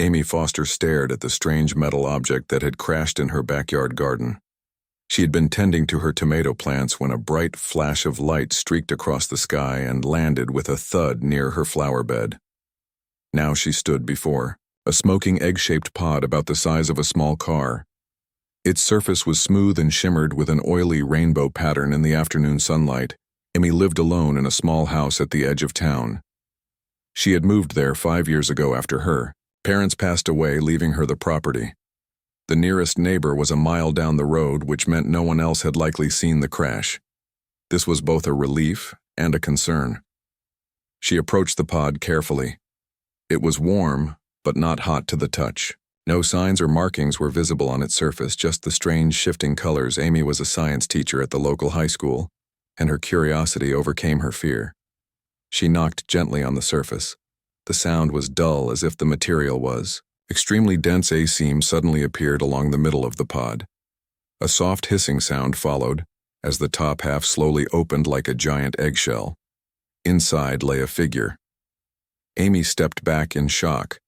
Amy Foster stared at the strange metal object that had crashed in her backyard garden. She had been tending to her tomato plants when a bright flash of light streaked across the sky and landed with a thud near her flower bed. Now she stood before a smoking egg-shaped pod about the size of a small car. Its surface was smooth and shimmered with an oily rainbow pattern in the afternoon sunlight. Amy lived alone in a small house at the edge of town. She had moved there 5 years ago after her parents passed away, leaving her the property. The nearest neighbor was a mile down the road, which meant no one else had likely seen the crash. This was both a relief and a concern. She approached the pod carefully. It was warm, but not hot to the touch. No signs or markings were visible on its surface, just the strange shifting colors. Amy was a science teacher at the local high school, and her curiosity overcame her fear. She knocked gently on the surface. The sound was dull, as if the material was extremely dense. A seam suddenly appeared along the middle of the pod. A soft hissing sound followed, as the top half slowly opened like a giant eggshell. Inside lay a figure. Amy stepped back in shock.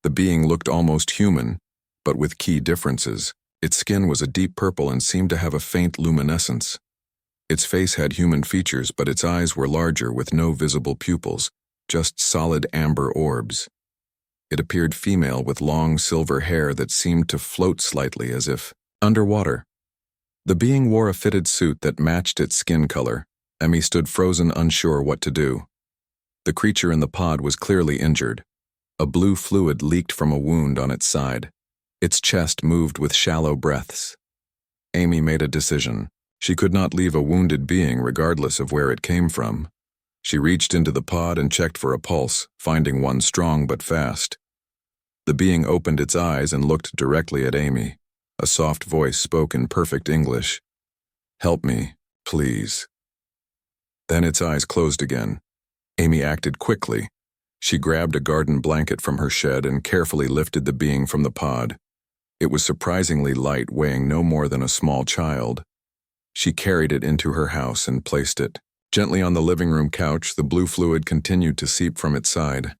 The being looked almost human, but with key differences. Its skin was a deep purple and seemed to have a faint luminescence. Its face had human features, but its eyes were larger with no visible pupils, just solid amber orbs. It appeared female with long silver hair that seemed to float slightly as if underwater. The being wore a fitted suit that matched its skin color. Amy stood frozen, unsure what to do. The creature in the pod was clearly injured. A blue fluid leaked from a wound on its side. Its chest moved with shallow breaths. Amy made a decision. She could not leave a wounded being regardless of where it came from. She reached into the pod and checked for a pulse, finding one strong but fast. The being opened its eyes and looked directly at Amy. A soft voice spoke in perfect English. "Help me, please." Then its eyes closed again. Amy acted quickly. She grabbed a garden blanket from her shed and carefully lifted the being from the pod. It was surprisingly light, weighing no more than a small child. She carried it into her house and placed it gently on the living room couch. The blue fluid continued to seep from its side.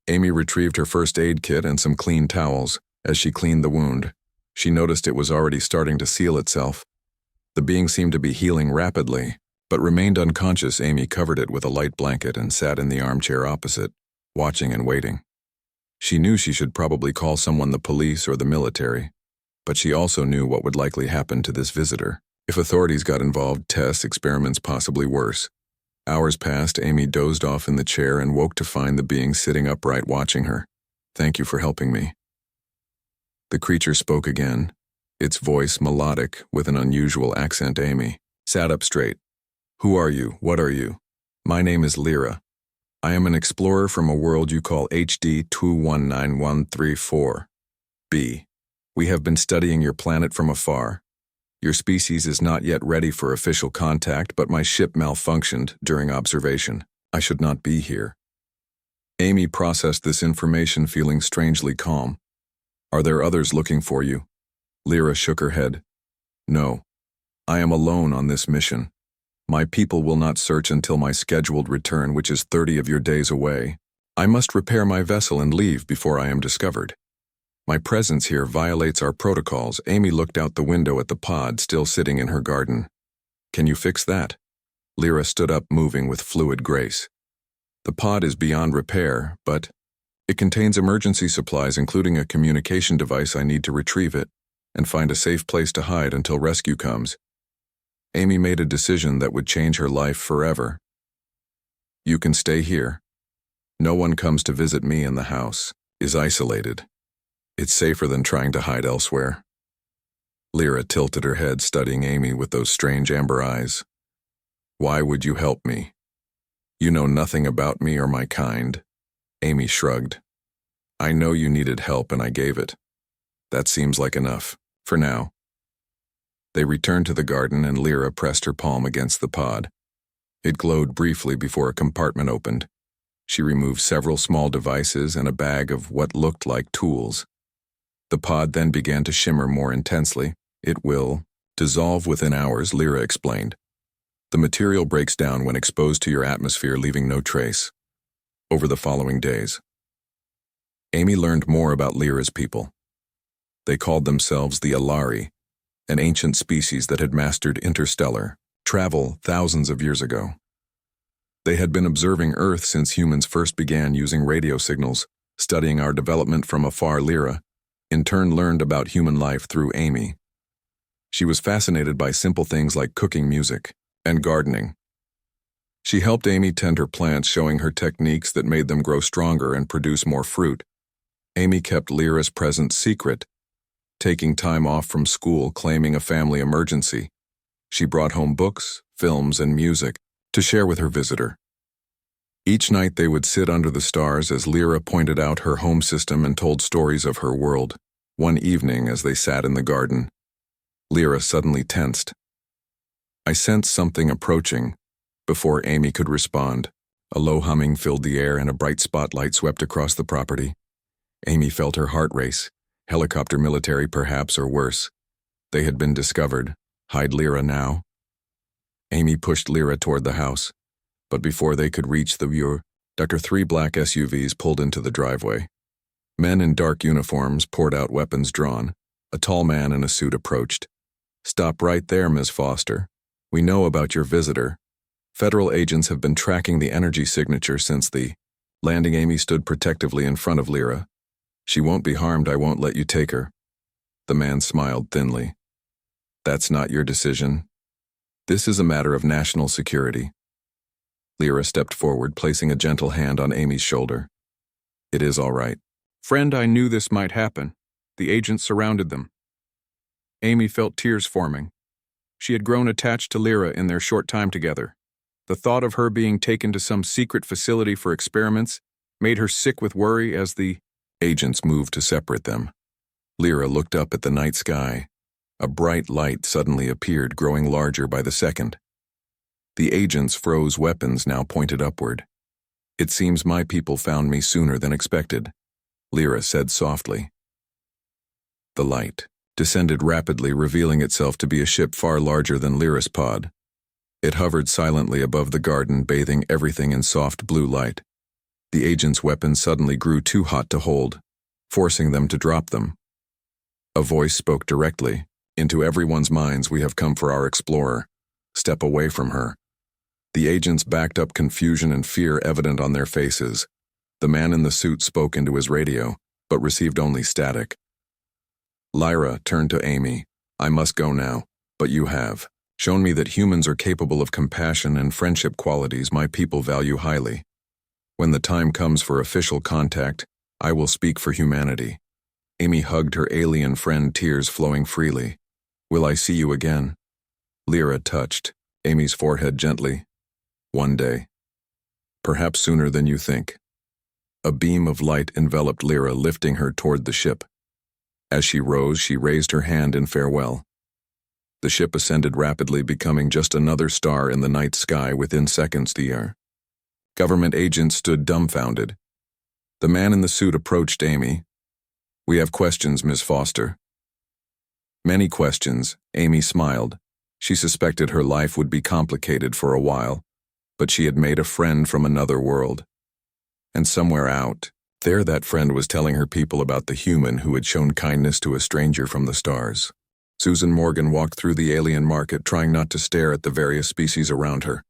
Amy retrieved her first aid kit and some clean towels. As she cleaned the wound, she noticed it was already starting to seal itself. The being seemed to be healing rapidly, but remained unconscious. Amy covered it with a light blanket and sat in the armchair opposite, watching and waiting. She knew she should probably call someone, the police or the military, but she also knew what would likely happen to this visitor. If authorities got involved, tests, experiments, possibly worse. Hours passed. Amy dozed off in the chair and woke to find the being sitting upright watching her. "Thank you for helping me." The creature spoke again, its voice melodic with an unusual accent. Amy sat up straight. "Who are you? What are you?" "My name is Lyra. I am an explorer from a world you call HD 219134B. We have been studying your planet from afar. Your species is not yet ready for official contact, but my ship malfunctioned during observation. I should not be here." Amy processed this information, feeling strangely calm. "Are there others looking for you?" Lyra shook her head. "No. I am alone on this mission. My people will not search until my scheduled return, which is 30 of your days away. I must repair my vessel and leave before I am discovered. My presence here violates our protocols." Amy looked out the window at the pod still sitting in her garden. "Can you fix that?" Lyra stood up, moving with fluid grace. "The pod is beyond repair, but it contains emergency supplies, including a communication device. I need to retrieve it and find a safe place to hide until rescue comes." Amy made a decision that would change her life forever. "You can stay here. No one comes to visit me, and the house is isolated. It's safer than trying to hide elsewhere." Lyra tilted her head, studying Amy with those strange amber eyes. "Why would you help me? You know nothing about me or my kind." Amy shrugged. "I know you needed help and I gave it. That seems like enough, for now." They returned to the garden and Lyra pressed her palm against the pod. It glowed briefly before a compartment opened. She removed several small devices and a bag of what looked like tools. The pod then began to shimmer more intensely. "It will dissolve within hours," Lyra explained. "The material breaks down when exposed to your atmosphere, leaving no trace." Over the following days, Amy learned more about Lyra's people. They called themselves the Alari, an ancient species that had mastered interstellar travel thousands of years ago. They had been observing Earth since humans first began using radio signals, studying our development from afar. Lyra, in turn, learned about human life through Amy. She was fascinated by simple things like cooking, music, and gardening. She helped Amy tend her plants, showing her techniques that made them grow stronger and produce more fruit. Amy kept Lyra's presence secret, taking time off from school, claiming a family emergency. She brought home books, films, and music to share with her visitor. Each night they would sit under the stars as Lyra pointed out her home system and told stories of her world. One evening, as they sat in the garden, Lyra suddenly tensed. I sensed something approaching. Before Amy could respond, a low humming filled the air and a bright spotlight swept across the property. Amy felt her heart race. Helicopter military, perhaps, or worse. They had been discovered. Hide Lyra now. Amy pushed Lyra toward the house, but before they could reach the viewer, three black SUVs pulled into the driveway. Men in dark uniforms poured out, weapons drawn. A tall man in a suit approached. Stop right there, Ms. Foster. We know about your visitor. Federal agents have been tracking the energy signature since the landing. Amy stood protectively in front of Lyra. She won't be harmed. I won't let you take her. The man smiled thinly. That's not your decision. This is a matter of national security. Lyra stepped forward, placing a gentle hand on Amy's shoulder. It is all right. Friend, I knew this might happen. The agents surrounded them. Amy felt tears forming. She had grown attached to Lyra in their short time together. The thought of her being taken to some secret facility for experiments made her sick with worry as the agents moved to separate them. Lyra looked up at the night sky. A bright light suddenly appeared, growing larger by the second. The agents froze, weapons now pointed upward. It seems my people found me sooner than expected, Lyra said softly. The light descended rapidly, revealing itself to be a ship far larger than Lyra's pod. It hovered silently above the garden, bathing everything in soft blue light. The agents' weapons suddenly grew too hot to hold, forcing them to drop them. A voice spoke directly into everyone's minds. We have come for our explorer. Step away from her. The agents backed up, confusion and fear evident on their faces. The man in the suit spoke into his radio, but received only static. Lyra turned to Amy. I must go now, but you have shown me that humans are capable of compassion and friendship, qualities my people value highly. When the time comes for official contact, I will speak for humanity. Amy hugged her alien friend, tears flowing freely. Will I see you again? Lyra touched Amy's forehead gently. One day. Perhaps sooner than you think. A beam of light enveloped Lyra, lifting her toward the ship. As she rose, she raised her hand in farewell. The ship ascended rapidly, becoming just another star in the night sky. Within seconds, the government agent stood dumbfounded. The man in the suit approached Amy. We have questions, Ms. Foster. Many questions, Amy smiled. She suspected her life would be complicated for a while, but she had made a friend from another world. And somewhere out there, that friend was telling her people about the human who had shown kindness to a stranger from the stars. Susan Morgan walked through the alien market, trying not to stare at the various species around her.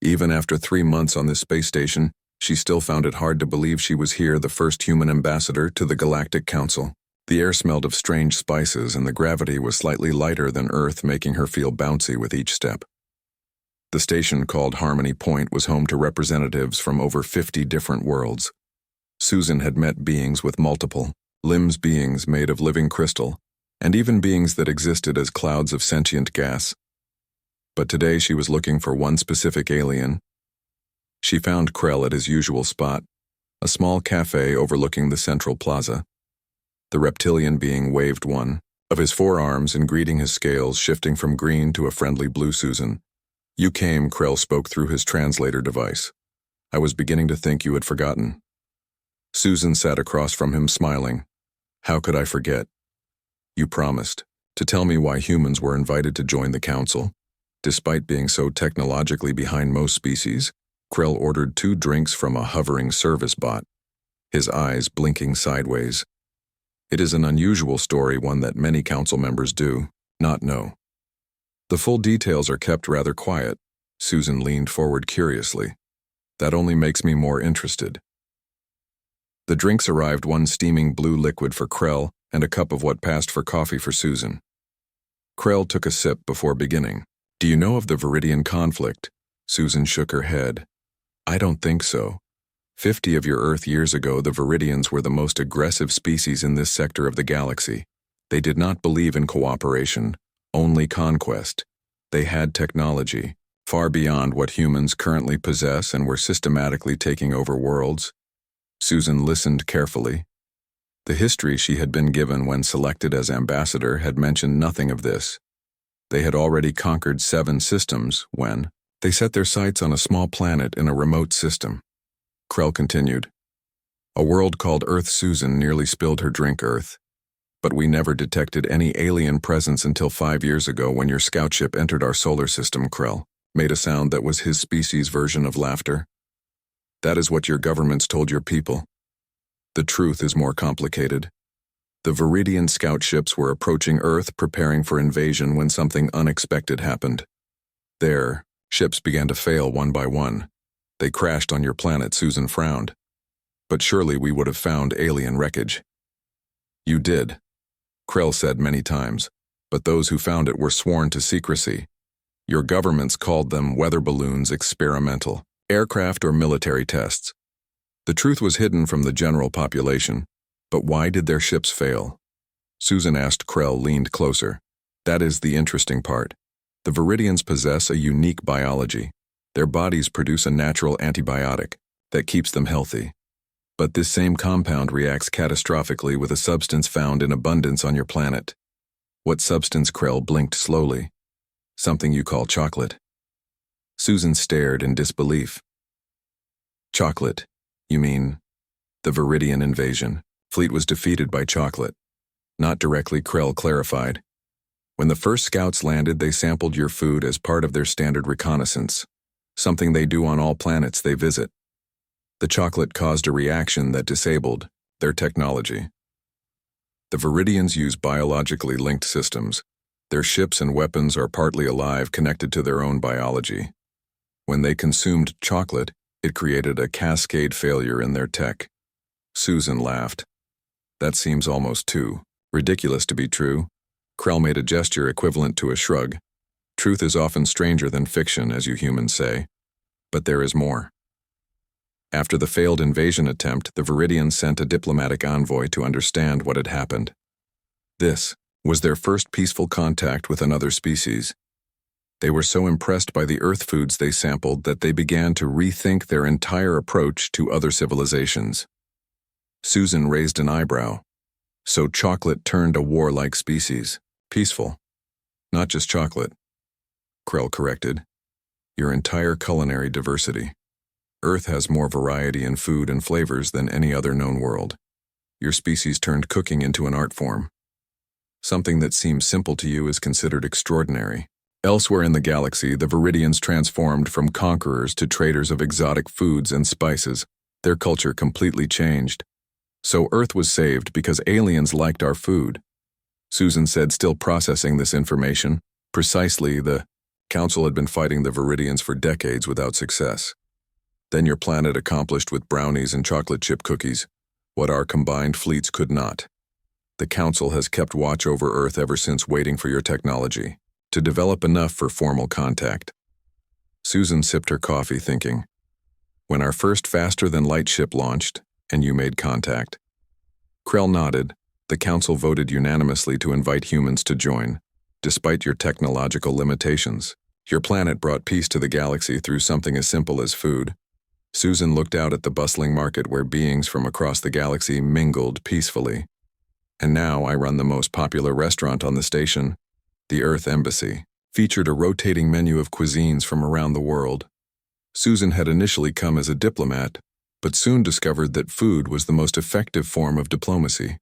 Even after 3 months on this space station, she still found it hard to believe she was here, the first human ambassador to the Galactic Council. The air smelled of strange spices, and the gravity was slightly lighter than Earth, making her feel bouncy with each step. The station, called Harmony Point, was home to representatives from over 50 different worlds. Susan had met beings with multiple limbs, beings made of living crystal, and even beings that existed as clouds of sentient gas. But today she was looking for one specific alien. She found Krell at his usual spot, a small cafe overlooking the central plaza. The reptilian being waved one of his forearms in greeting, his scales shifting from green to a friendly blue. Susan, you came, Krell spoke through his translator device. I was beginning to think you had forgotten. Susan sat across from him, smiling. How could I forget? You promised to tell me why humans were invited to join the council. Despite being so technologically behind most species, Krell ordered 2 drinks from a hovering service bot. his eyes blinking sideways. It is an unusual story, one that many council members do not know. The full details are kept rather quiet. Susan leaned forward curiously. That only makes me more interested. The drinks arrived, one steaming blue liquid for Krell and a cup of what passed for coffee for Susan. Krell took a sip before beginning. Do you know of the Viridian conflict? Susan shook her head. I don't think so. 50 of your Earth years ago, the Viridians were the most aggressive species in this sector of the galaxy. They did not believe in cooperation, only conquest. They had technology, far beyond what humans currently possess, and were systematically taking over worlds. Susan listened carefully. The history she had been given when selected as ambassador had mentioned nothing of this. They had already conquered 7 systems when they set their sights on a small planet in a remote system. Krell continued. A world called Earth. Susan nearly spilled her drink. Earth. But we never detected any alien presence until 5 years ago when your scout ship entered our solar system. Krell made a sound that was his species' version of laughter. That is what your governments told your people. The truth is more complicated. The Viridian scout ships were approaching Earth, preparing for invasion, when something unexpected happened. Their ships began to fail one by one. They crashed on your planet. Susan frowned. But surely we would have found alien wreckage. You did, Krell said many times, but those who found it were sworn to secrecy. Your governments called them weather balloons, experimental aircraft, or military tests. The truth was hidden from the general population. But why did their ships fail? Susan asked. Krell leaned closer. That is the interesting part. The Viridians possess a unique biology. Their bodies produce a natural antibiotic that keeps them healthy. But this same compound reacts catastrophically with a substance found in abundance on your planet. What substance? Krell blinked slowly. Something you call chocolate. Susan stared in disbelief. Chocolate? You mean the Viridian invasion? Fleet was defeated by chocolate. Not directly, Krell clarified. When the first scouts landed, they sampled your food as part of their standard reconnaissance, something they do on all planets they visit. The chocolate caused a reaction that disabled their technology. The Viridians use biologically linked systems. Their ships and weapons are partly alive, connected to their own biology. When they consumed chocolate, it created a cascade failure in their tech. Susan laughed. That seems almost too ridiculous to be true. Krell made a gesture equivalent to a shrug. Truth is often stranger than fiction, as you humans say. But there is more. After the failed invasion attempt, the Viridians sent a diplomatic envoy to understand what had happened. This was their first peaceful contact with another species. They were so impressed by the Earth foods they sampled that they began to rethink their entire approach to other civilizations. Susan raised an eyebrow. So chocolate turned a warlike species. Peaceful. Not just chocolate. Krell corrected. Your entire culinary diversity. Earth has more variety in food and flavors than any other known world. Your species turned cooking into an art form. Something that seems simple to you is considered extraordinary. Elsewhere in the galaxy, the Viridians transformed from conquerors to traders of exotic foods and spices. Their culture completely changed. So Earth was saved because aliens liked our food. Susan said, still processing this information. Precisely, the Council had been fighting the Viridians for decades without success. Then your planet accomplished with brownies and chocolate chip cookies what our combined fleets could not. The Council has kept watch over Earth ever since, waiting for your technology to develop enough for formal contact. Susan sipped her coffee, thinking, when our first faster-than-light ship launched, and you made contact. Krell nodded. The Council voted unanimously to invite humans to join, despite your technological limitations. Your planet brought peace to the galaxy through something as simple as food. Susan looked out at the bustling market where beings from across the galaxy mingled peacefully. And now I run the most popular restaurant on the station. The Earth Embassy featured a rotating menu of cuisines from around the world. Susan had initially come as a diplomat, but soon discovered that food was the most effective form of diplomacy.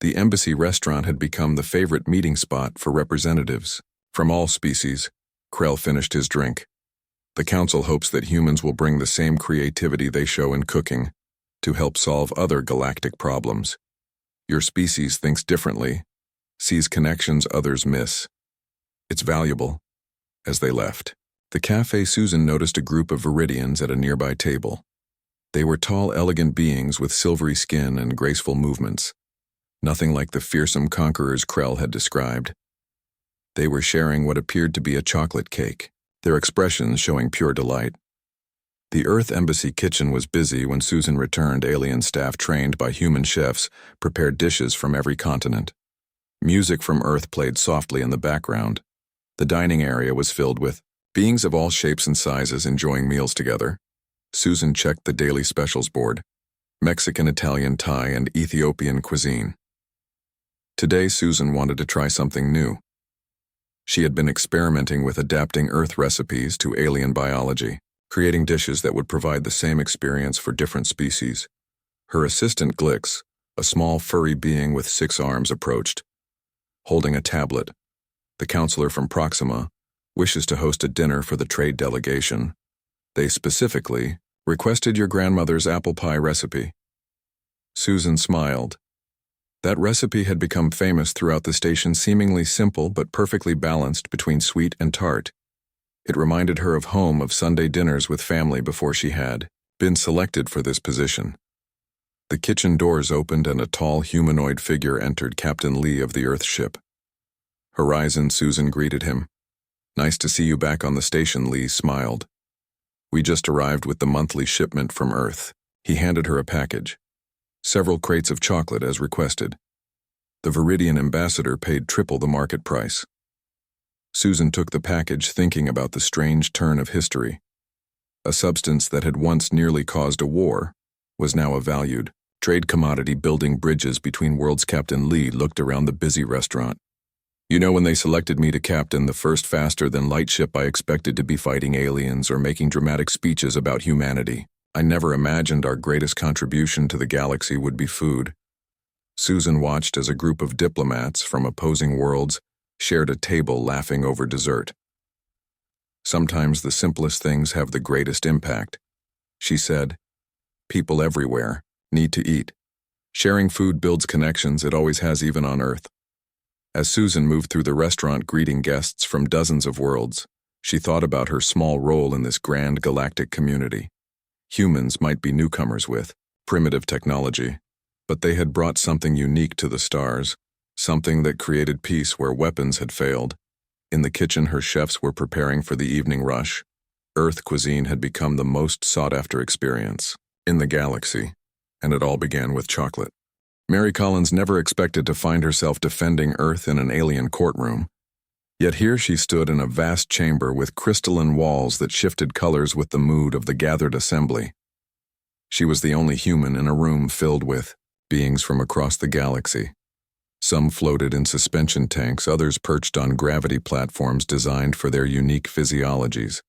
The embassy restaurant had become the favorite meeting spot for representatives from all species. Krell finished his drink. The Council hopes that humans will bring the same creativity they show in cooking to help solve other galactic problems. Your species thinks differently, sees connections others miss. It's valuable. As they left the cafe, Susan noticed a group of Viridians at a nearby table. They were tall, elegant beings with silvery skin and graceful movements, nothing like the fearsome conquerors Krell had described. They were sharing what appeared to be a chocolate cake, their expressions showing pure delight. The Earth Embassy kitchen was busy when Susan returned. Alien staff trained by human chefs prepared dishes from every continent. Music from Earth played softly in the background. The dining area was filled with beings of all shapes and sizes enjoying meals together. Susan checked the daily specials board: Mexican, Italian, Thai, and Ethiopian cuisine. Today, Susan wanted to try something new. She had been experimenting with adapting Earth recipes to alien biology, creating dishes that would provide the same experience for different species. Her assistant Glix, a small furry being with 6 arms, approached, holding a tablet. The counselor from Proxima wishes to host a dinner for the trade delegation. They specifically requested your grandmother's apple pie recipe. Susan smiled. That recipe had become famous throughout the station, seemingly simple but perfectly balanced between sweet and tart. It reminded her of home, of Sunday dinners with family before she had been selected for this position. The kitchen doors opened and a tall humanoid figure entered, Captain Lee of the Earth ship. Horizon, Susan greeted him. Nice to see you back on the station, Lee smiled. We just arrived with the monthly shipment from Earth. He handed her a package. Several crates of chocolate as requested. The Viridian ambassador paid triple the market price. Susan took the package, thinking about the strange turn of history. A substance that had once nearly caused a war was now a valued trade commodity, building bridges between worlds. Captain Lee looked around the busy restaurant. You know, when they selected me to captain the first faster-than-light ship, I expected to be fighting aliens or making dramatic speeches about humanity. I never imagined our greatest contribution to the galaxy would be food. Susan watched as a group of diplomats from opposing worlds shared a table, laughing over dessert. Sometimes the simplest things have the greatest impact, she said. People everywhere need to eat. Sharing food builds connections. It always has, even on Earth. As Susan moved through the restaurant greeting guests from dozens of worlds, she thought about her small role in this grand galactic community. Humans might be newcomers with primitive technology, but they had brought something unique to the stars, something that created peace where weapons had failed. In the kitchen, her chefs were preparing for the evening rush. Earth cuisine had become the most sought-after experience in the galaxy, and it all began with chocolate. Mary Collins never expected to find herself defending Earth in an alien courtroom. Yet here she stood in a vast chamber with crystalline walls that shifted colors with the mood of the gathered assembly. She was the only human in a room filled with beings from across the galaxy. Some floated in suspension tanks, others perched on gravity platforms designed for their unique physiologies.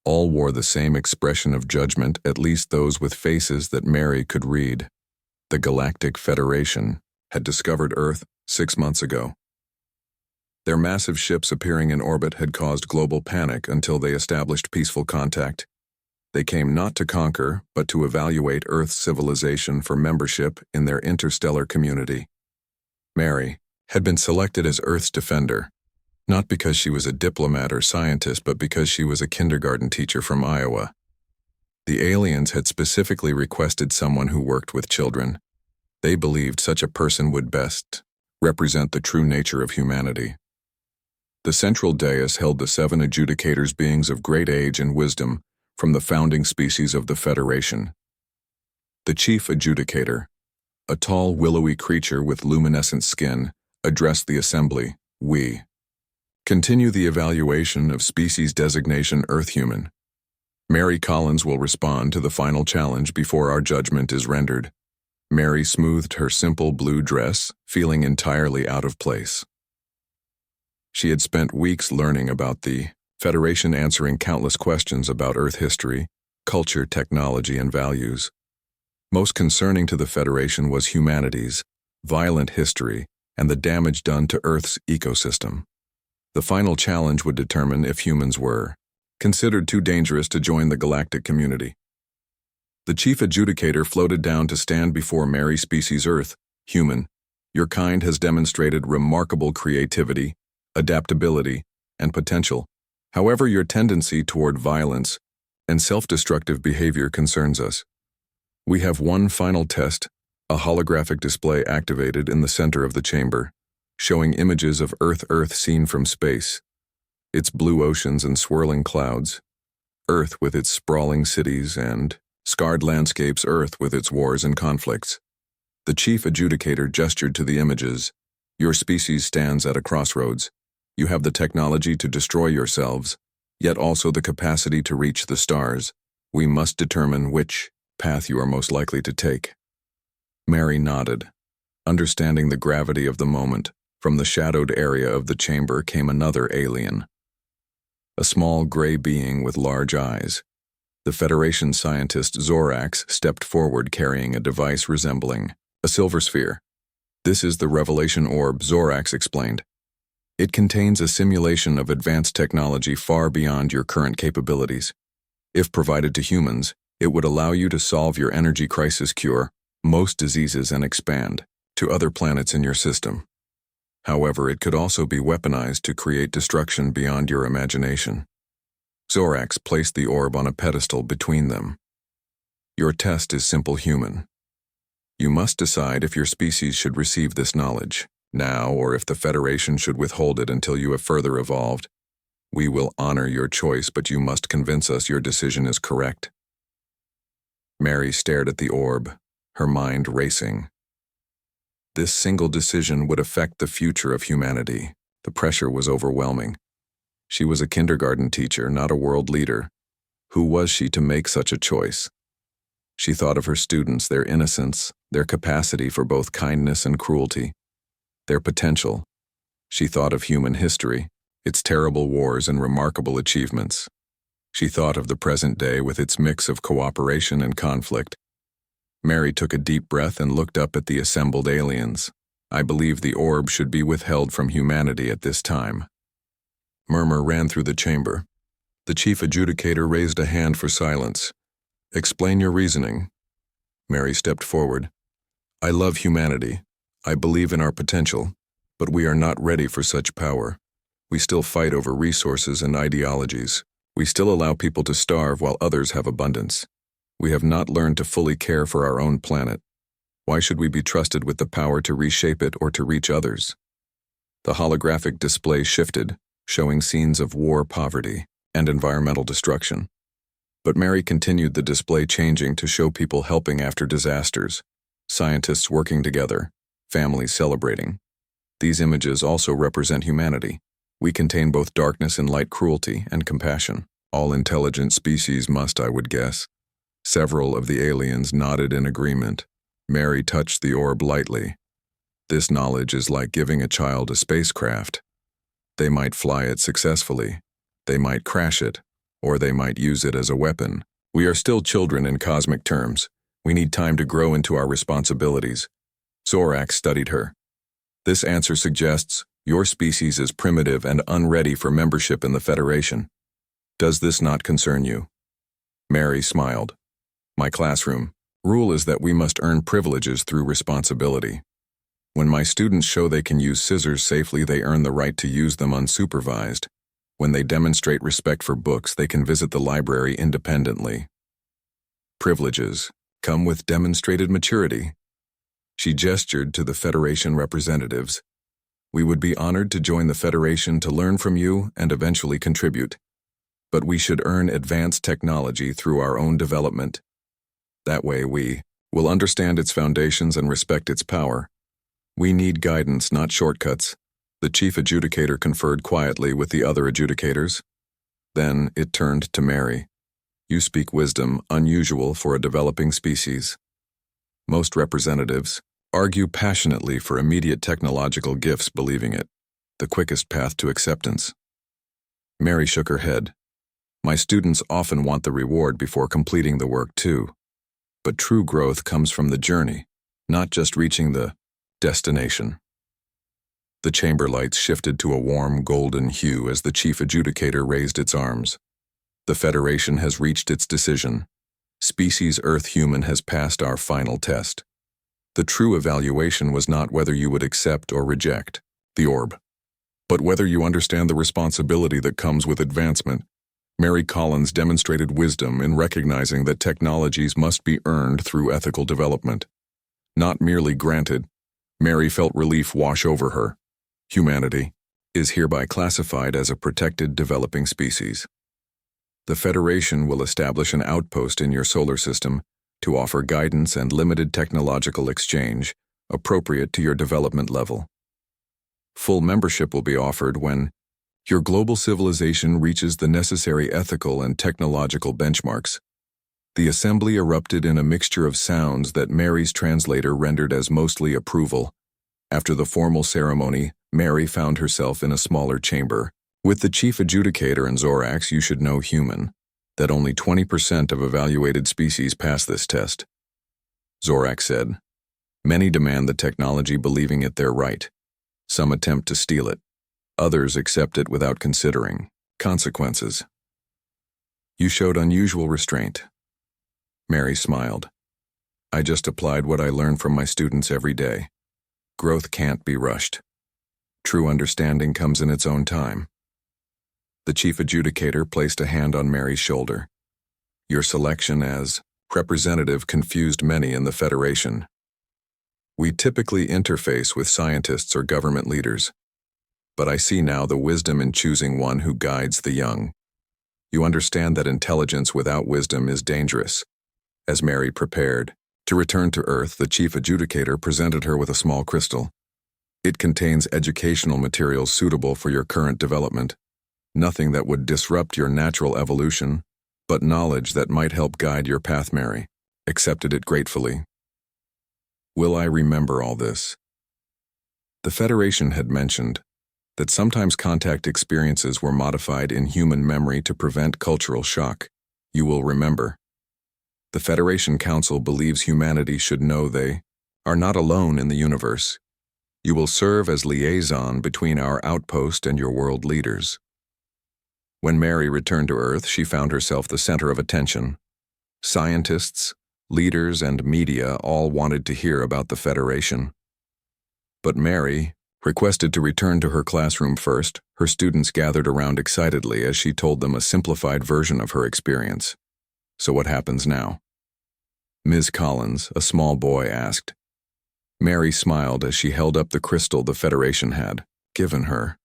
All wore the same expression of judgment, at least those with faces that Mary could read. The Galactic Federation had discovered Earth 6 months ago. Their massive ships appearing in orbit had caused global panic until they established peaceful contact. They came not to conquer, but to evaluate Earth's civilization for membership in their interstellar community. Mary had been selected as Earth's defender, not because she was a diplomat or scientist, but because she was a kindergarten teacher from Iowa. The aliens had specifically requested someone who worked with children. They believed such a person would best represent the true nature of humanity. The central dais held the 7 adjudicators, beings of great age and wisdom from the founding species of the Federation. The chief adjudicator, a tall, willowy creature with luminescent skin, addressed the assembly. We continue the evaluation of species designation Earth-Human. Mary Collins will respond to the final challenge before our judgment is rendered. Mary smoothed her simple blue dress, feeling entirely out of place. She had spent weeks learning about the Federation, answering countless questions about Earth history, culture, technology, and values. Most concerning to the Federation was humanity's violent history and the damage done to Earth's ecosystem. The final challenge would determine if humans were considered too dangerous to join the galactic community. The chief adjudicator floated down to stand before Mary Species Earth. Human, your kind has demonstrated remarkable creativity, adaptability, and potential. However, your tendency toward violence and self-destructive behavior concerns us. We have one final test, a holographic display activated in the center of the chamber, showing images of Earth seen from space. Its blue oceans and swirling clouds, Earth with its sprawling cities and scarred landscapes, Earth with its wars and conflicts. The chief adjudicator gestured to the images. Your species stands at a crossroads. You have the technology to destroy yourselves, yet also the capacity to reach the stars. We must determine which path you are most likely to take. Mary nodded. Understanding the gravity of the moment, from the shadowed area of the chamber came another alien. A small gray being with large eyes. The Federation scientist Zorax stepped forward carrying a device resembling a silver sphere. This is the Revelation Orb, Zorax explained. It contains a simulation of advanced technology far beyond your current capabilities. If provided to humans, it would allow you to solve your energy crisis, cure most diseases, and expand to other planets in your system. However, it could also be weaponized to create destruction beyond your imagination. Zorax placed the orb on a pedestal between them. Your test is simple, human. You must decide if your species should receive this knowledge now or if the Federation should withhold it until you have further evolved. We will honor your choice, but you must convince us your decision is correct. Mary stared at the orb, her mind racing. This single decision would affect the future of humanity. The pressure was overwhelming. She was a kindergarten teacher, not a world leader. Who was she to make such a choice? She thought of her students, their innocence, their capacity for both kindness and cruelty, their potential. She thought of human history, its terrible wars and remarkable achievements. She thought of the present day with its mix of cooperation and conflict. Mary took a deep breath and looked up at the assembled aliens. I believe the orb should be withheld from humanity at this time. Murmur ran through the chamber. The chief adjudicator raised a hand for silence. Explain your reasoning. Mary stepped forward. I love humanity. I believe in our potential, but we are not ready for such power. We still fight over resources and ideologies. We still allow people to starve while others have abundance. We have not learned to fully care for our own planet. Why should we be trusted with the power to reshape it or to reach others? The holographic display shifted, showing scenes of war, poverty, and environmental destruction. But Mary continued the display, changing to show people helping after disasters, scientists working together, families celebrating. These images also represent humanity. We contain both darkness and light, cruelty and compassion. All intelligent species must, I would guess. Several of the aliens nodded in agreement. Mary touched the orb lightly. This knowledge is like giving a child a spacecraft. They might fly it successfully, they might crash it, or they might use it as a weapon. We are still children in cosmic terms. We need time to grow into our responsibilities. Zorax studied her. This answer suggests your species is primitive and unready for membership in the Federation. Does this not concern you? Mary smiled. My classroom rule is that we must earn privileges through responsibility. When my students show they can use scissors safely, they earn the right to use them unsupervised. When they demonstrate respect for books, they can visit the library independently. Privileges come with demonstrated maturity. She gestured to the Federation representatives. We would be honored to join the Federation to learn from you and eventually contribute. But we should earn advanced technology through our own development. That way we will understand its foundations and respect its power. We need guidance, not shortcuts. The chief adjudicator conferred quietly with the other adjudicators. Then it turned to Mary. You speak wisdom, unusual for a developing species. Most representatives argue passionately for immediate technological gifts, believing it the quickest path to acceptance. Mary shook her head. My students often want the reward before completing the work too. But true growth comes from the journey, not just reaching the destination. The chamber lights shifted to a warm golden hue as the chief adjudicator raised its arms. The Federation has reached its decision. Species Earth human has passed our final test. The true evaluation was not whether you would accept or reject the orb, but whether you understand the responsibility that comes with advancement. Mary Collins demonstrated wisdom in recognizing that technologies must be earned through ethical development, not merely granted. Mary felt relief wash over her. Humanity is hereby classified as a protected developing species. The Federation will establish an outpost in your solar system to offer guidance and limited technological exchange appropriate to your development level. Full membership will be offered when your global civilization reaches the necessary ethical and technological benchmarks. The assembly erupted in a mixture of sounds that Mary's translator rendered as mostly approval. After the formal ceremony, Mary found herself in a smaller chamber. With the chief adjudicator and Zorax, you should know human, that only 20% of evaluated species pass this test. Zorax said, "Many demand the technology believing it their right. Some attempt to steal it. Others accept it without considering consequences. You showed unusual restraint." Mary smiled. "I just applied what I learn from my students every day. Growth can't be rushed. True understanding comes in its own time." The chief adjudicator placed a hand on Mary's shoulder. "Your selection as representative confused many in the Federation. We typically interface with scientists or government leaders, but I see now the wisdom in choosing one who guides the young. You understand that intelligence without wisdom is dangerous." As Mary prepared to return to Earth, the chief adjudicator presented her with a small crystal. "It contains educational materials suitable for your current development. Nothing that would disrupt your natural evolution, but knowledge that might help guide your path." Mary accepted it gratefully. "Will I remember all this?" The Federation had mentioned that sometimes contact experiences were modified in human memory to prevent cultural shock. "You will remember. The Federation Council believes humanity should know they are not alone in the universe. You will serve as liaison between our outpost and your world leaders." When Mary returned to Earth, she found herself the center of attention. Scientists, leaders, and media all wanted to hear about the Federation. But Mary requested to return to her classroom first. Her students gathered around excitedly as she told them a simplified version of her experience. "So what happens now?" Ms. Collins, a small boy, asked. Mary smiled as she held up the crystal the Federation had given her.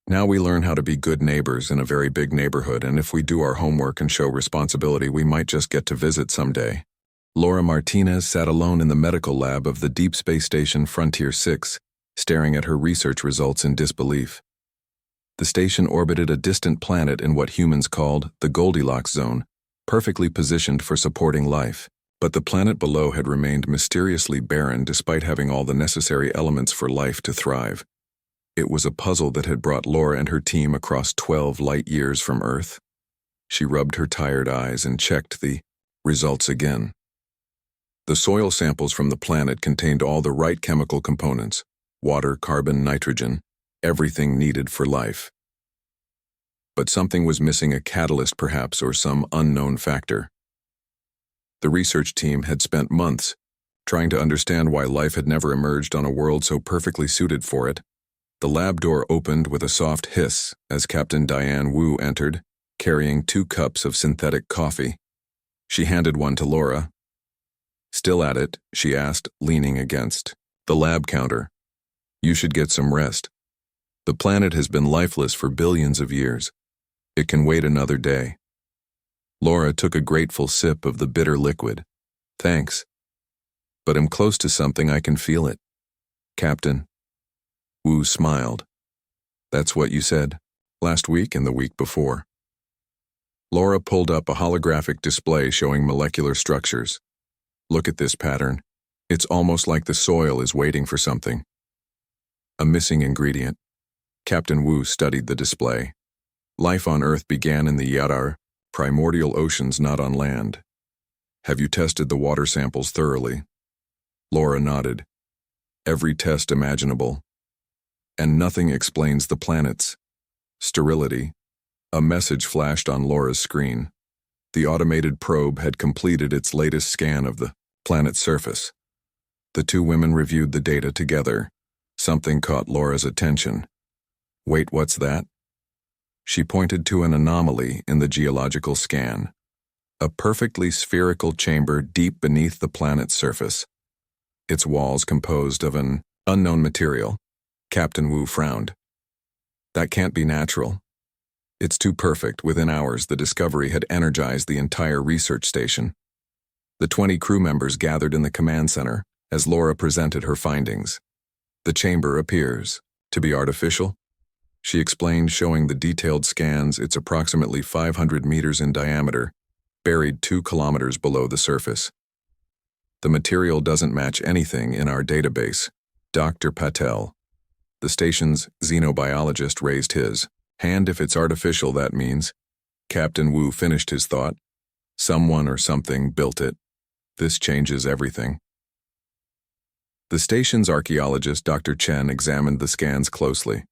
"Now we learn how to be good neighbors in a very big neighborhood, and if we do our homework and show responsibility, we might just get to visit someday." Laura Martinez sat alone in the medical lab of the Deep Space Station Frontier 6, staring at her research results in disbelief. The station orbited a distant planet in what humans called the Goldilocks zone, perfectly positioned for supporting life. But the planet below had remained mysteriously barren despite having all the necessary elements for life to thrive. It was a puzzle that had brought Laura and her team across 12 light years from Earth. She rubbed her tired eyes and checked the results again. The soil samples from the planet contained all the right chemical components: water, carbon, nitrogen, everything needed for life. But something was missing, a catalyst perhaps, or some unknown factor. The research team had spent months trying to understand why life had never emerged on a world so perfectly suited for it. The lab door opened with a soft hiss as Captain Diane Wu entered, carrying 2 cups of synthetic coffee. She handed one to Laura. "Still at it?" she asked, leaning against the lab counter. "You should get some rest. The planet has been lifeless for billions of years. It can wait another day." Laura took a grateful sip of the bitter liquid. "Thanks. But I'm close to something, I can feel it." "Captain." Wu smiled. "That's what you said last week and the week before." Laura pulled up a holographic display showing molecular structures. "Look at this pattern. It's almost like the soil is waiting for something. A missing ingredient." Captain Wu studied the display. "Life on Earth began in the Yadar, primordial oceans, not on land. Have you tested the water samples thoroughly?" Laura nodded. "Every test imaginable. And nothing explains the planet's sterility." A message flashed on Laura's screen. The automated probe had completed its latest scan of the planet's surface. The two women reviewed the data together. Something caught Laura's attention. "Wait, what's that?" She pointed to an anomaly in the geological scan. A perfectly spherical chamber deep beneath the planet's surface. Its walls composed of an unknown material. Captain Wu frowned. "That can't be natural. It's too perfect." Within hours, the discovery had energized the entire research station. The 20 crew members gathered in the command center as Laura presented her findings. "The chamber appears to be artificial," she explained, showing the detailed scans. "It's approximately 500 meters in diameter, buried 2 kilometers below the surface. The material doesn't match anything in our database." Dr. Patel, the station's xenobiologist, raised his hand. "If it's artificial, that means..." Captain Wu finished his thought. "Someone or something built it. This changes everything." The station's archaeologist, Dr. Chen, examined the scans closely.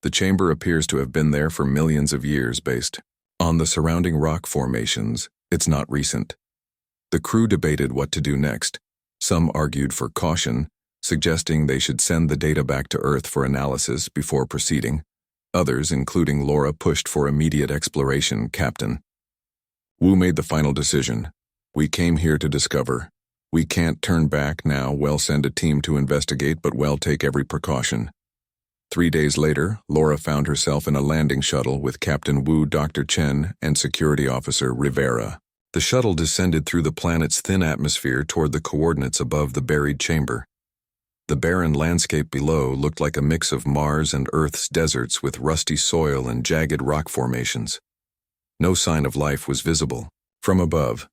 The chamber appears to have been there for millions of years. Based on the surrounding rock formations, it's not recent. The crew debated what to do next. Some argued for caution, suggesting they should send the data back to Earth for analysis before proceeding. Others, including Laura, pushed for immediate exploration. Captain Wu made the final decision. "We came here to discover. We can't turn back now. We'll send a team to investigate, but we'll take every precaution." 3 days later, Laura found herself in a landing shuttle with Captain Wu, Dr. Chen, and Security Officer Rivera. The shuttle descended through the planet's thin atmosphere toward the coordinates above the buried chamber. The barren landscape below looked like a mix of Mars and Earth's deserts with rusty soil and jagged rock formations. No sign of life was visible. From above,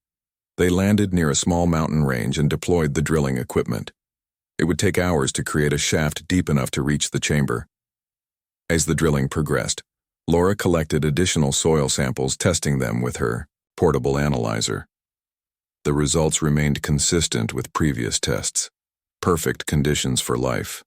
they landed near a small mountain range and deployed the drilling equipment. It would take hours to create a shaft deep enough to reach the chamber. As the drilling progressed, Laura collected additional soil samples, testing them with her portable analyzer. The results remained consistent with previous tests. Perfect conditions for life.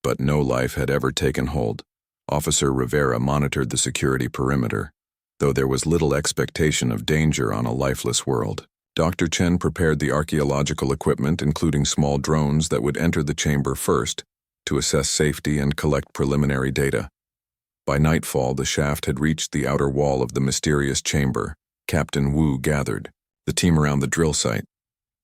But no life had ever taken hold. Officer Rivera monitored the security perimeter, though there was little expectation of danger on a lifeless world. Dr. Chen prepared the archaeological equipment, including small drones that would enter the chamber first, to assess safety and collect preliminary data. By nightfall, the shaft had reached the outer wall of the mysterious chamber. Captain Wu gathered the team around the drill site.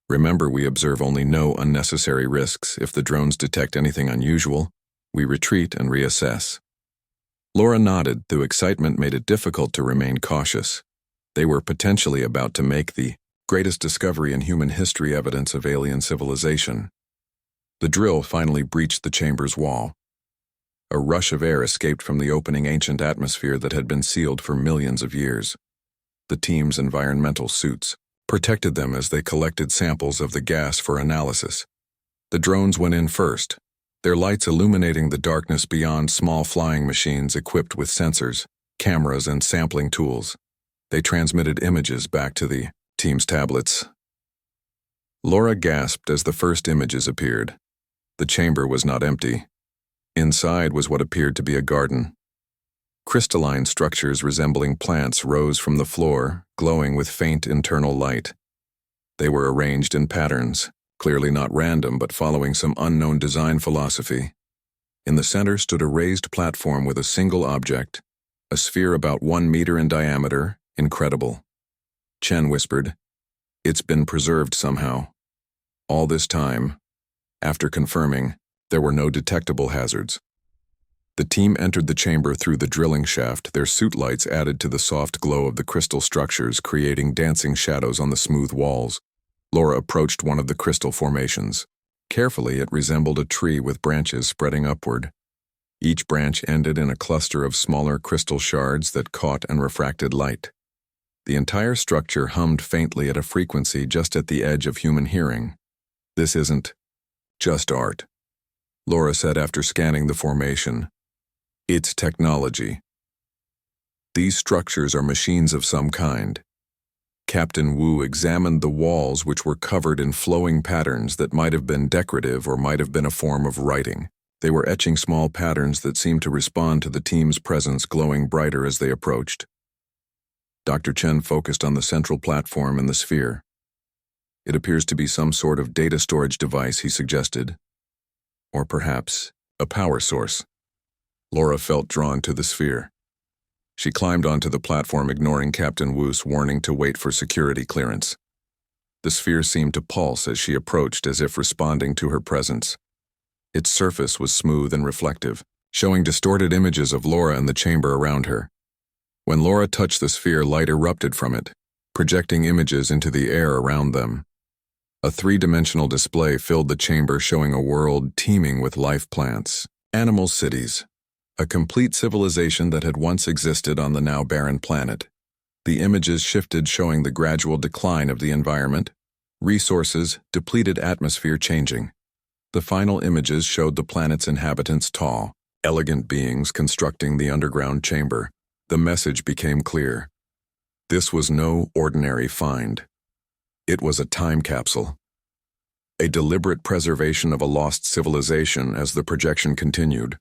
"Remember, we observe only no unnecessary risks. If the drones detect anything unusual, we retreat and reassess." Laura nodded, though excitement made it difficult to remain cautious. They were potentially about to make the greatest discovery in human history, evidence of alien civilization. The drill finally breached the chamber's wall. A rush of air escaped from the opening ancient atmosphere that had been sealed for millions of years. The team's environmental suits protected them as they collected samples of the gas for analysis. The drones went in first, their lights illuminating the darkness beyond. Small flying machines equipped with sensors, cameras, and sampling tools. They transmitted images back to the team's tablets. Laura gasped as the first images appeared. The chamber was not empty. Inside was what appeared to be a garden. Crystalline structures resembling plants rose from the floor, glowing with faint internal light. They were arranged in patterns, clearly not random but following some unknown design philosophy. In the center stood a raised platform with a single object, a sphere about 1 meter in diameter. "Incredible," Chen whispered. "It's been preserved somehow." All this time, after confirming, there were no detectable hazards. The team entered the chamber through the drilling shaft. Their suit lights added to the soft glow of the crystal structures, creating dancing shadows on the smooth walls. Laura approached one of the crystal formations. Carefully, it resembled a tree with branches spreading upward. Each branch ended in a cluster of smaller crystal shards that caught and refracted light. The entire structure hummed faintly at a frequency just at the edge of human hearing. "This isn't just art," Laura said after scanning the formation. "It's technology. These structures are machines of some kind." Captain Wu examined the walls, which were covered in flowing patterns that might have been decorative or might have been a form of writing. They were etching small patterns that seemed to respond to the team's presence, glowing brighter as they approached. Dr. Chen focused on the central platform in the sphere. It appears to be some sort of data storage device, he suggested. Or perhaps a power source. Laura felt drawn to the sphere. She climbed onto the platform, ignoring Captain Wu's warning to wait for security clearance. The sphere seemed to pulse as she approached, as if responding to her presence. Its surface was smooth and reflective, showing distorted images of Laura and the chamber around her. When Laura touched the sphere, light erupted from it, projecting images into the air around them. A three-dimensional display filled the chamber, showing a world teeming with life plants, animal cities, a complete civilization that had once existed on the now barren planet. The images shifted, showing the gradual decline of the environment, resources, depleted atmosphere changing. The final images showed the planet's inhabitants tall, elegant beings constructing the underground chamber. The message became clear. This was no ordinary find. It was a time capsule. A deliberate preservation of a lost civilization. As the projection continued,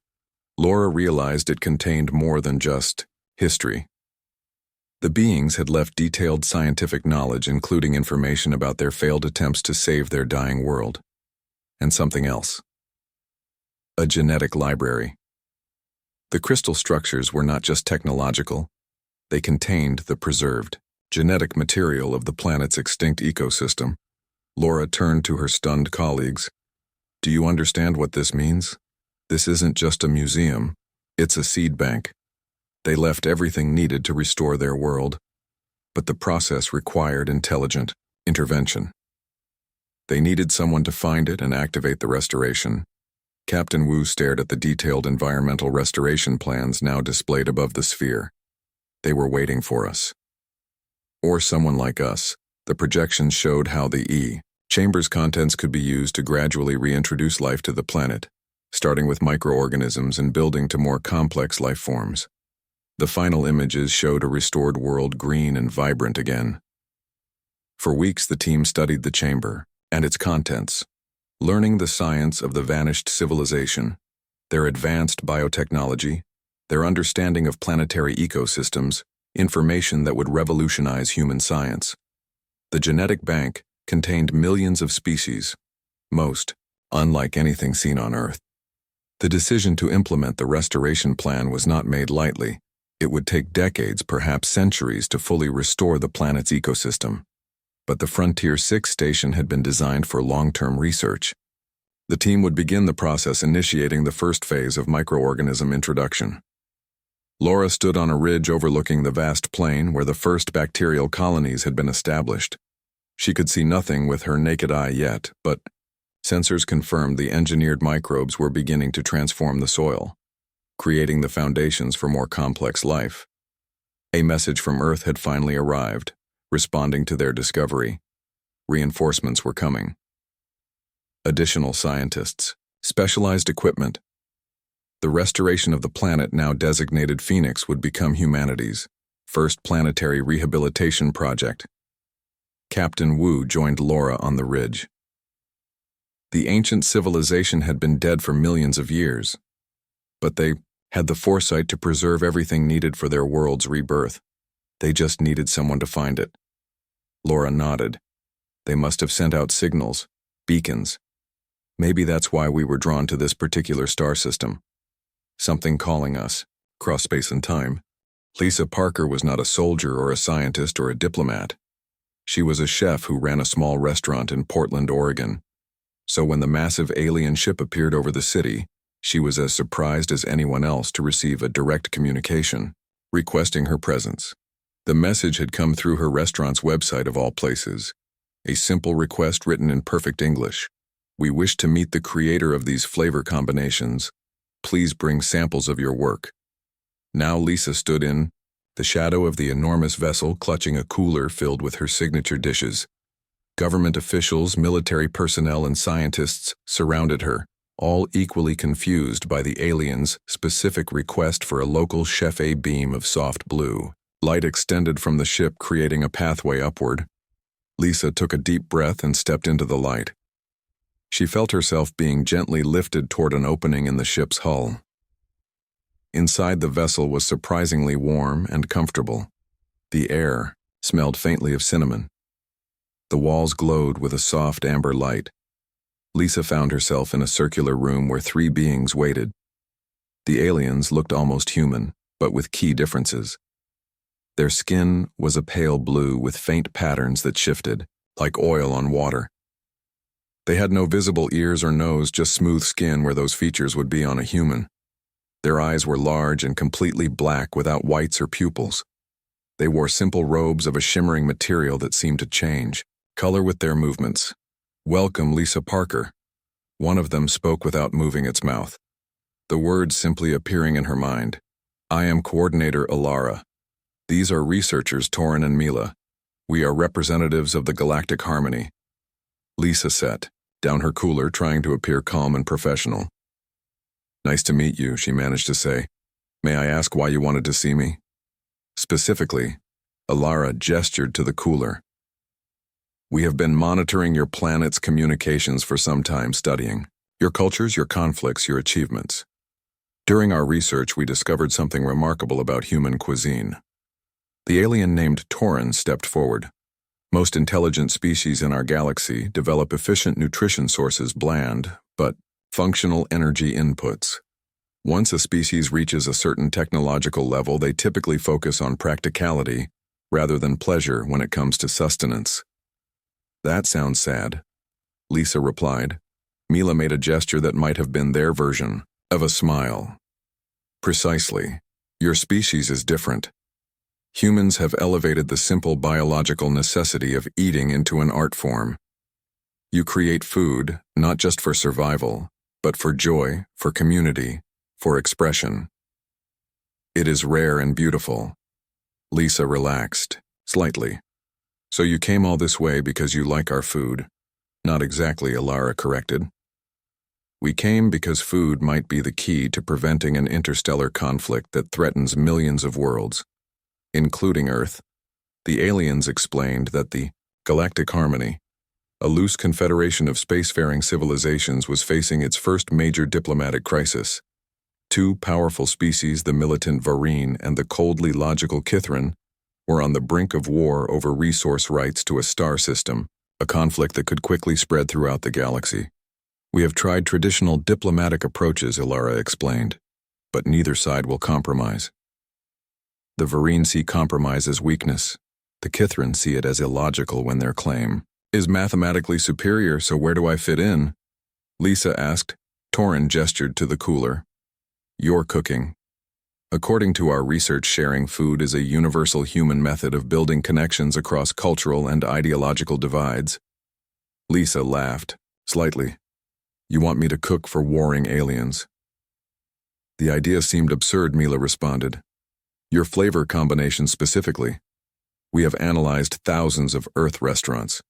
Laura realized it contained more than just history. The beings had left detailed scientific knowledge, including information about their failed attempts to save their dying world. And something else. A genetic library. The crystal structures were not just technological. They contained the preserved, genetic material of the planet's extinct ecosystem. Laura turned to her stunned colleagues. Do you understand what this means? This isn't just a museum. It's a seed bank. They left everything needed to restore their world, but the process required intelligent intervention. They needed someone to find it and activate the restoration. Captain Wu stared at the detailed environmental restoration plans now displayed above the sphere. They were waiting for us. Or someone like us. The projections showed how the chamber's contents could be used to gradually reintroduce life to the planet, starting with microorganisms and building to more complex life forms. The final images showed a restored world, green and vibrant again. For weeks, the team studied the chamber and its contents, learning the science of the vanished civilization, their advanced biotechnology, their understanding of planetary ecosystems, information that would revolutionize human science. The genetic bank contained millions of species, most unlike anything seen on Earth. The decision to implement the restoration plan was not made lightly. It would take decades, perhaps centuries, to fully restore the planet's ecosystem. But the Frontier 6 station had been designed for long-term research. The team would begin the process, initiating the first phase of microorganism introduction. Laura stood on a ridge overlooking the vast plain where the first bacterial colonies had been established. She could see nothing with her naked eye yet, but sensors confirmed the engineered microbes were beginning to transform the soil, creating the foundations for more complex life. A message from Earth had finally arrived, responding to their discovery. Reinforcements were coming. Additional scientists, specialized equipment. The restoration of the planet, now designated Phoenix, would become humanity's first planetary rehabilitation project. Captain Wu joined Laura on the ridge. The ancient civilization had been dead for millions of years, but they had the foresight to preserve everything needed for their world's rebirth. They just needed someone to find it. Laura nodded. They must have sent out signals, beacons. Maybe that's why we were drawn to this particular star system. Something calling us, across space and time. Lisa Parker was not a soldier or a scientist or a diplomat. She was a chef who ran a small restaurant in Portland, Oregon. So when the massive alien ship appeared over the city, she was as surprised as anyone else to receive a direct communication, requesting her presence. The message had come through her restaurant's website of all places. A simple request written in perfect English. We wish to meet the creator of these flavor combinations. Please bring samples of your work. Now Lisa stood in the shadow of the enormous vessel, clutching a cooler filled with her signature dishes. Government officials, military personnel, and scientists surrounded her, all equally confused by the aliens' specific request for a local chef. A beam of soft blue light extended from the ship, creating a pathway upward. Lisa took a deep breath and stepped into the light. She felt herself being gently lifted toward an opening in the ship's hull. Inside, the vessel was surprisingly warm and comfortable. The air smelled faintly of cinnamon. The walls glowed with a soft amber light. Lisa found herself in a circular room where 3 beings waited. The aliens looked almost human, but with key differences. Their skin was a pale blue with faint patterns that shifted, like oil on water. They had no visible ears or nose, just smooth skin where those features would be on a human. Their eyes were large and completely black without whites or pupils. They wore simple robes of a shimmering material that seemed to change color with their movements. "Welcome, Lisa Parker." One of them spoke without moving its mouth, the words simply appearing in her mind. "I am Coordinator Alara. These are researchers Torin and Mila. We are representatives of the Galactic Harmony." Lisa sat down her cooler, trying to appear calm and professional. "Nice to meet you," she managed to say. "May I ask why you wanted to see me?" Specifically, Alara gestured to the cooler. "We have been monitoring your planet's communications for some time, studying your cultures, your conflicts, your achievements. During our research, we discovered something remarkable about human cuisine." The alien named Torin stepped forward. "Most intelligent species in our galaxy develop efficient nutrition sources, bland, but functional energy inputs. Once a species reaches a certain technological level, they typically focus on practicality rather than pleasure when it comes to sustenance." "That sounds sad," Lisa replied. Mila made a gesture that might have been their version of a smile. "Precisely. Your species is different. Humans have elevated the simple biological necessity of eating into an art form. You create food, not just for survival, but for joy, for community, for expression. It is rare and beautiful." Lisa relaxed, slightly. "So you came all this way because you like our food?" "Not exactly," Alara corrected. "We came because food might be the key to preventing an interstellar conflict that threatens millions of worlds, including Earth." The aliens explained that the Galactic Harmony, a loose confederation of spacefaring civilizations, was facing its first major diplomatic crisis. 2 powerful species, the militant Varine and the coldly logical Kithrin, were on the brink of war over resource rights to a star system, a conflict that could quickly spread throughout the galaxy. "We have tried traditional diplomatic approaches," Alara explained, "but neither side will compromise. The Varine see compromise as weakness. The Kithrin see it as illogical when their claim is mathematically superior, so where do I fit in?" Lisa asked. Torin gestured to the cooler. "You're cooking. According to our research, sharing food is a universal human method of building connections across cultural and ideological divides." Lisa laughed, slightly. "You want me to cook for warring aliens?" "The idea seemed absurd," Mila responded. "Your flavor combination specifically. We have analyzed thousands of Earth restaurants.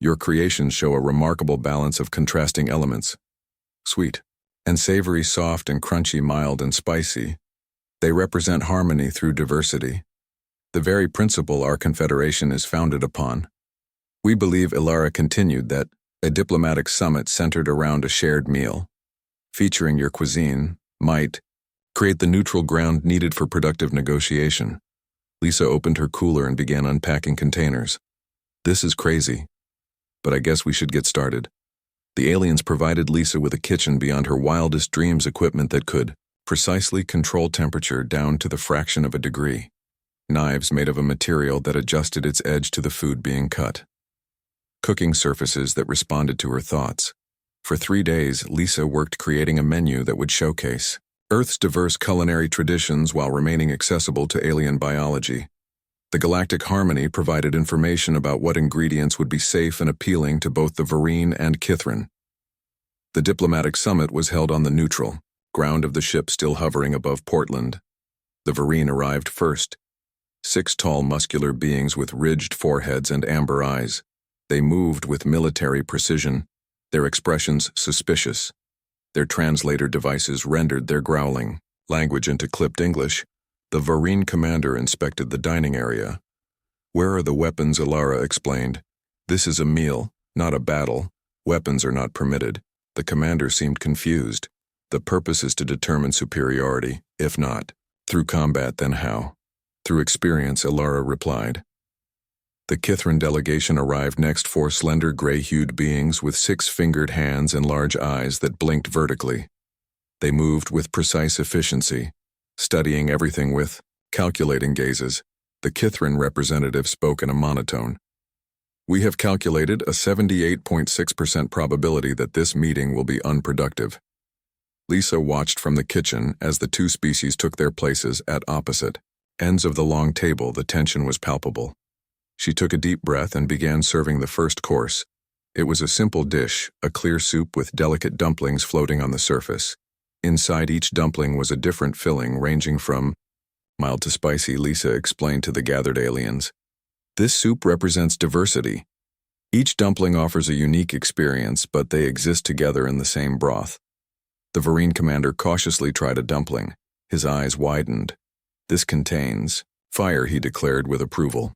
Your creations show a remarkable balance of contrasting elements. Sweet and savory, soft and crunchy, mild and spicy. They represent harmony through diversity, the very principle our confederation is founded upon." "We believe," Alara continued, "that a diplomatic summit centered around a shared meal, featuring your cuisine, might create the neutral ground needed for productive negotiation." Lisa opened her cooler and began unpacking containers. "This is crazy, but I guess we should get started." The aliens provided Lisa with a kitchen beyond her wildest dreams, equipment that could precisely control temperature down to the fraction of a degree. Knives made of a material that adjusted its edge to the food being cut. Cooking surfaces that responded to her thoughts. For 3 days, Lisa worked creating a menu that would showcase Earth's diverse culinary traditions while remaining accessible to alien biology. The Galactic Harmony provided information about what ingredients would be safe and appealing to both the Varine and Kithrin. The diplomatic summit was held on the neutral ground of the ship still hovering above Portland. The Varine arrived first. 6 tall, muscular beings with ridged foreheads and amber eyes. They moved with military precision, their expressions suspicious. Their translator devices rendered their growling language into clipped English. The Varine commander inspected the dining area. "Where are the weapons?" Alara explained. "This is a meal, not a battle. Weapons are not permitted." The commander seemed confused. "The purpose is to determine superiority. If not through combat, then how?" Through experience, Ilara replied. The Kithrin delegation arrived next, four slender gray-hued beings with six-fingered hands and large eyes that blinked vertically. They moved with precise efficiency, studying everything with calculating gazes. The Kithrin representative spoke in a monotone. We have calculated a 78.6% probability that this meeting will be unproductive. Lisa watched from the kitchen as the two species took their places at opposite ends of the long table. The tension was palpable. She took a deep breath and began serving the first course. It was a simple dish, a clear soup with delicate dumplings floating on the surface. Inside each dumpling was a different filling, ranging from mild to spicy. Lisa explained to the gathered aliens. This soup represents diversity. Each dumpling offers a unique experience, but they exist together in the same broth. The Varine commander cautiously tried a dumpling. His eyes widened. This contains fire, he declared with approval.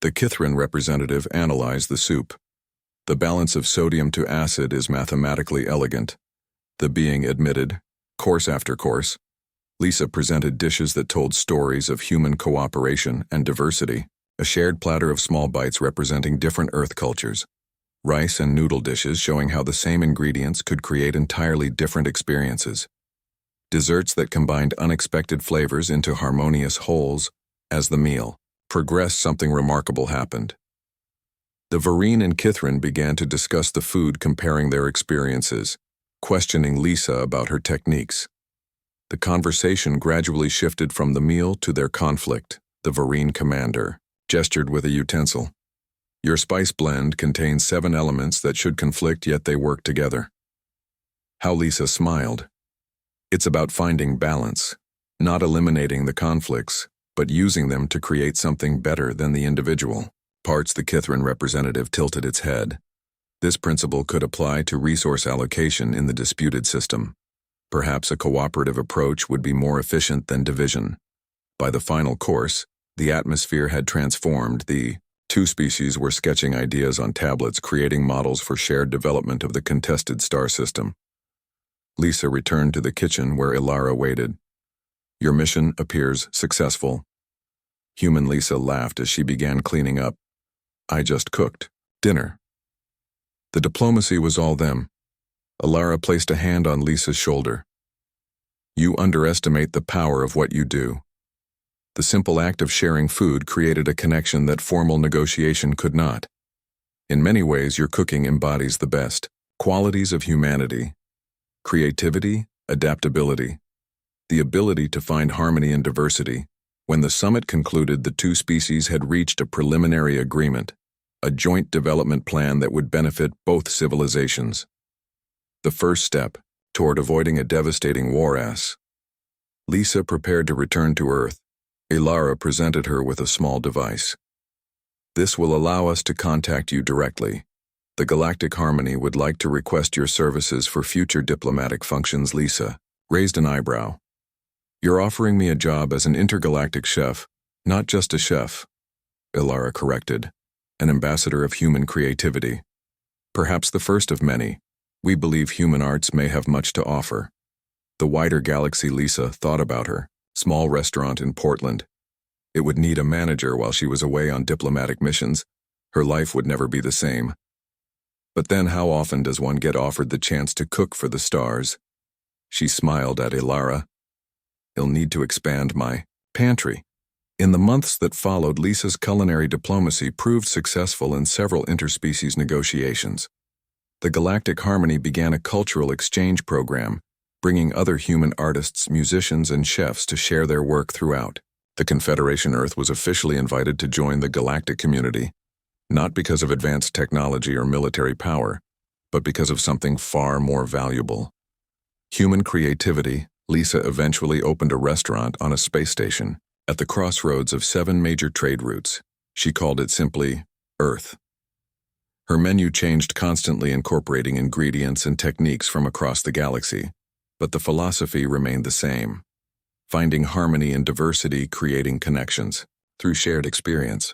The Kithrin representative analyzed the soup. The balance of sodium to acid is mathematically elegant. The being admitted, course after course. Lisa presented dishes that told stories of human cooperation and diversity, a shared platter of small bites representing different Earth cultures, rice and noodle dishes showing how the same ingredients could create entirely different experiences, desserts that combined unexpected flavors into harmonious wholes. As the meal progressed, something remarkable happened. The Varine and Kithrin began to discuss the food, comparing their experiences, questioning Lisa about her techniques. The conversation gradually shifted from the meal to their conflict. The Varine commander gestured with a utensil. Your spice blend contains 7 elements that should conflict, yet they work together. How Lisa smiled. It's about finding balance, not eliminating the conflicts, but using them to create something better than the individual parts. The Kithrin representative tilted its head. This principle could apply to resource allocation in the disputed system. Perhaps a cooperative approach would be more efficient than division. By the final course, the atmosphere had transformed. The two species were sketching ideas on tablets, creating models for shared development of the contested star system. Lisa returned to the kitchen where Ilara waited. Your mission appears successful. Human Lisa laughed as she began cleaning up. I just cooked dinner. The diplomacy was all them. Ilara placed a hand on Lisa's shoulder. You underestimate the power of what you do. The simple act of sharing food created a connection that formal negotiation could not. In many ways, your cooking embodies the best qualities of humanity: creativity, adaptability, the ability to find harmony and diversity. When the summit concluded, the two species had reached a preliminary agreement, a joint development plan that would benefit both civilizations. The first step toward avoiding a devastating war. Lisa prepared to return to Earth. Ilara presented her with a small device. This will allow us to contact you directly. The Galactic Harmony would like to request your services for future diplomatic functions. Lisa raised an eyebrow. You're offering me a job as an intergalactic chef, not just a chef, Ilara corrected, an ambassador of human creativity. Perhaps the first of many. We believe human arts may have much to offer. The wider galaxy. Lisa thought about her small restaurant in Portland. It would need a manager while she was away on diplomatic missions. Her life would never be the same. But then how often does one get offered the chance to cook for the stars? She smiled at Ilara. I'll need to expand my pantry. In the months that followed, Lisa's culinary diplomacy proved successful in several interspecies negotiations. The Galactic Harmony began a cultural exchange program, bringing other human artists, musicians, and chefs to share their work throughout. The Confederation Earth was officially invited to join the galactic community, not because of advanced technology or military power, but because of something far more valuable: human creativity. Lisa eventually opened a restaurant on a space station at the crossroads of 7 major trade routes. She called it simply Earth. Her menu changed constantly, incorporating ingredients and techniques from across the galaxy, but the philosophy remained the same: finding harmony and diversity, creating connections through shared experience.